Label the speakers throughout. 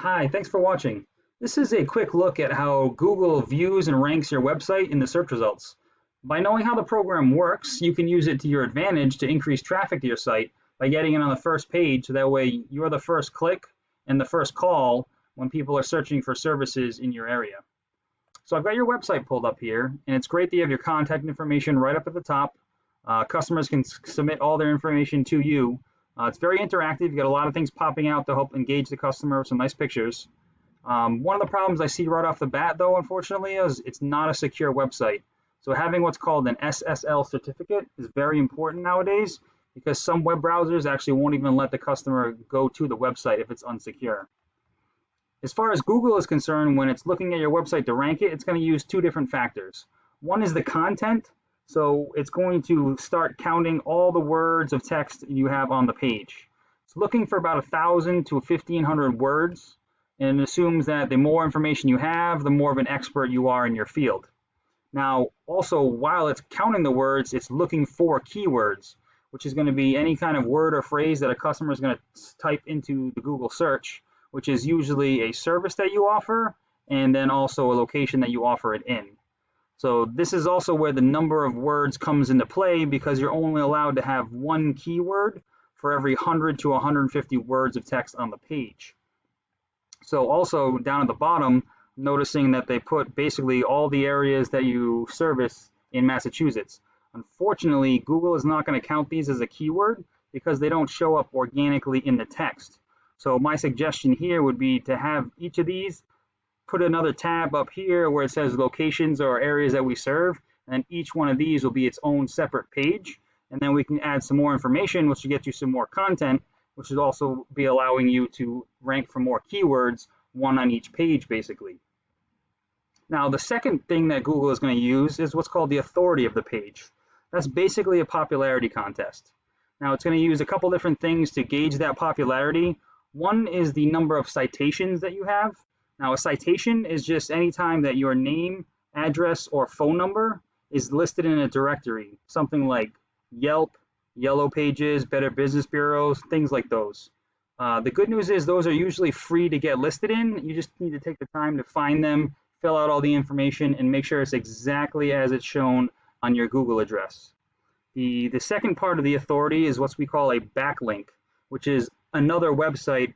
Speaker 1: Hi, thanks for watching. This is a quick look at how Google views and ranks your website in the search results. By knowing how the program works, you can use it to your advantage to increase traffic to your site by getting it on the first page, so that way you're the first click and the first call when people are searching for services in your area. So I've got your website pulled up here, and it's great that you have your contact information right up at the top. Customers can submit all their information to you. It's very interactive. You've got a lot of things popping out to help engage the customer with some nice pictures. One of the problems I see right off the bat, though, unfortunately, is it's not a secure website. So having what's called an SSL certificate is very important nowadays, because some web browsers actually won't even let the customer go to the website if it's unsecure. As far as Google is concerned, when it's looking at your website to rank it, it's going to use two different factors. One is the content. So it's going to start counting all the words of text you have on the page. It's looking for about 1,000 to 1,500 words, and it assumes that the more information you have, the more of an expert you are in your field. Now, also, while it's counting the words, it's looking for keywords, which is going to be any kind of word or phrase that a customer is going to type into the Google search, which is usually a service that you offer, and then also a location that you offer it in. So this is also where the number of words comes into play, because you're only allowed to have one keyword for every 100 to 150 words of text on the page. So also down at the bottom, noticing that they put basically all the areas that you service in Massachusetts. Unfortunately, Google is not going to count these as a keyword because they don't show up organically in the text. So my suggestion here would be to have each of these, put another tab up here where it says locations or areas that we serve, and each one of these will be its own separate page, and then we can add some more information, which will get you some more content, which will also be allowing you to rank for more keywords, one on each page basically. Now the second thing that Google is going to use is what's called the authority of the page. That's basically a popularity contest. Now it's going to use a couple different things to gauge that popularity. One is the number of citations that you have. Now, a citation is just any time that your name, address, or phone number is listed in a directory, something like Yelp, Yellow Pages, Better Business Bureaus, things like those. The good news is those are usually free to get listed in. You just need to take the time to find them, fill out all the information, and make sure it's exactly as it's shown on your Google address. The second part of the authority is what we call a backlink, which is another website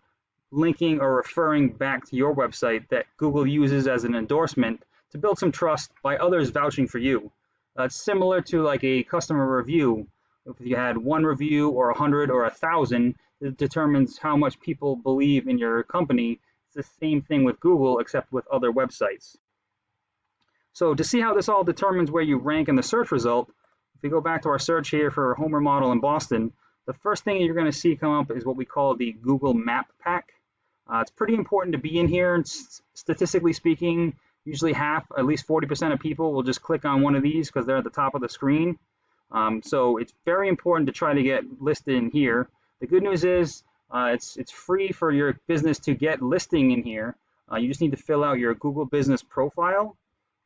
Speaker 1: linking or referring back to your website that Google uses as an endorsement to build some trust by others vouching for you. It's similar to like a customer review. If you had one review or 100 or 1,000, it determines how much people believe in your company. It's the same thing with Google, except with other websites. So to see how this all determines where you rank in the search result, if we go back to our search here for a home remodel in Boston, the first thing you're going to see come up is what we call the Google Map Pack. It's pretty important to be in here, and statistically speaking, usually at least 40% of people will just click on one of these because they're at the top of the screen. So it's very important to try to get listed in here. The good news is it's free for your business to get listing in here. You just need to fill out your Google Business profile.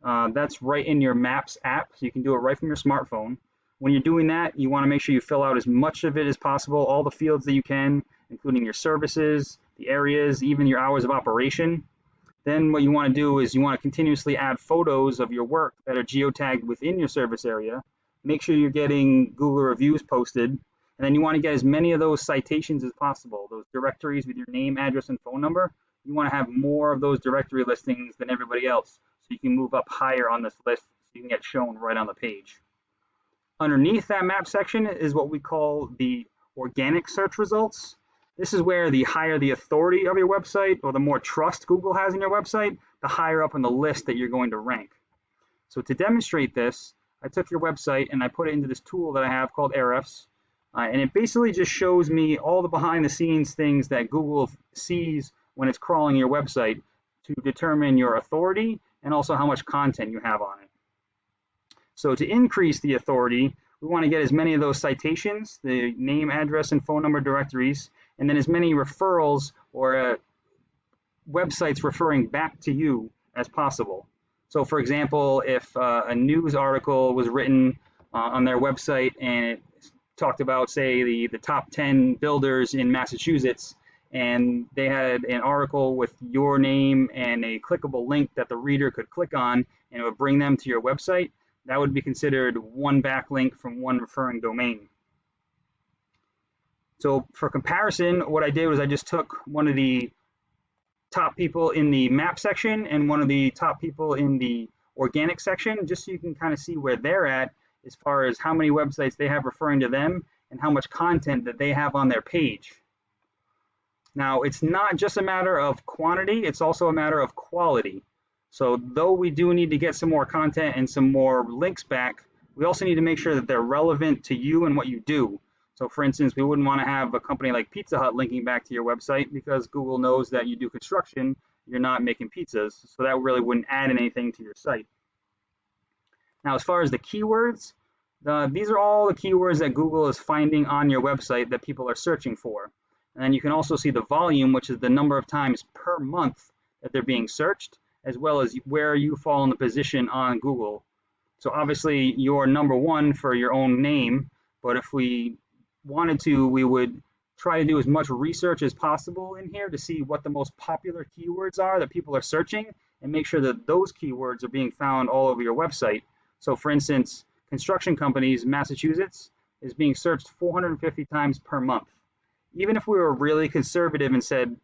Speaker 1: That's right in your Maps app, so you can do it right from your smartphone. When you're doing that, you want to make sure you fill out as much of it as possible, all the fields that you can, including your services, the areas, even your hours of operation. Then what you want to do is you want to continuously add photos of your work that are geotagged within your service area. Make sure you're getting Google reviews posted, and then you want to get as many of those citations as possible, those directories with your name, address, and phone number. You want to have more of those directory listings than everybody else, so you can move up higher on this list so you can get shown right on the page. Underneath that map section is what we call the organic search results. This is where the higher the authority of your website, or the more trust Google has in your website, the higher up on the list that you're going to rank. So to demonstrate this, I took your website and I put it into this tool that I have called Ahrefs, and it basically just shows me all the behind the scenes things that Google sees when it's crawling your website to determine your authority and also how much content you have on it. So to increase the authority, we want to get as many of those citations, the name, address, and phone number directories, and then as many referrals or websites referring back to you as possible. So for example, if a news article was written on their website and it talked about, say, the top 10 builders in Massachusetts, and they had an article with your name and a clickable link that the reader could click on, and it would bring them to your website, that would be considered one backlink from one referring domain. So for comparison, what I did was I just took one of the top people in the map section and one of the top people in the organic section, just so you can kind of see where they're at as far as how many websites they have referring to them and how much content that they have on their page. Now, it's not just a matter of quantity, it's also a matter of quality. So though we do need to get some more content and some more links back, we also need to make sure that they're relevant to you and what you do. So for instance, we wouldn't want to have a company like Pizza Hut linking back to your website because Google knows that you do construction, you're not making pizzas. So that really wouldn't add anything to your site. Now, as far as the keywords, these are all the keywords that Google is finding on your website that people are searching for. And then you can also see the volume, which is the number of times per month that they're being searched, as well as where you fall in the position on Google. So obviously you're number one for your own name, but if we wanted to, we would try to do as much research as possible in here to see what the most popular keywords are that people are searching and make sure that those keywords are being found all over your website. So for instance, construction companies, Massachusetts, is being searched 450 times per month. Even if we were really conservative and said,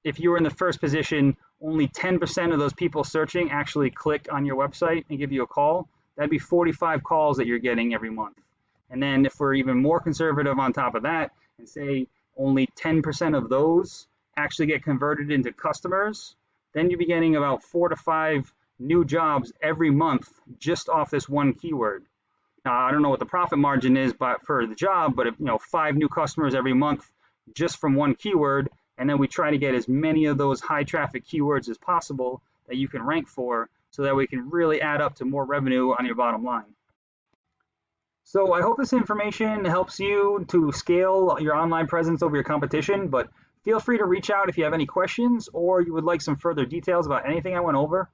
Speaker 1: if you were in the first position, only 10% of those people searching actually click on your website and give you a call, that'd be 45 calls that you're getting every month. And then if we're even more conservative on top of that and say only 10% of those actually get converted into customers, then you'd be getting about 4 to 5 new jobs every month just off this one keyword. Now, I don't know what the profit margin is for the job, but if 5 new customers every month just from one keyword, and then we try to get as many of those high traffic keywords as possible that you can rank for, so that we can really add up to more revenue on your bottom line. So I hope this information helps you to scale your online presence over your competition, but feel free to reach out if you have any questions or you would like some further details about anything I went over.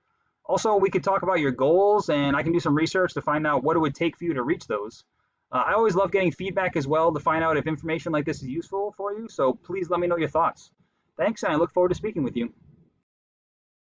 Speaker 1: Also, we could talk about your goals, and I can do some research to find out what it would take for you to reach those. I always love getting feedback as well to find out if information like this is useful for you, so please let me know your thoughts. Thanks, and I look forward to speaking with you.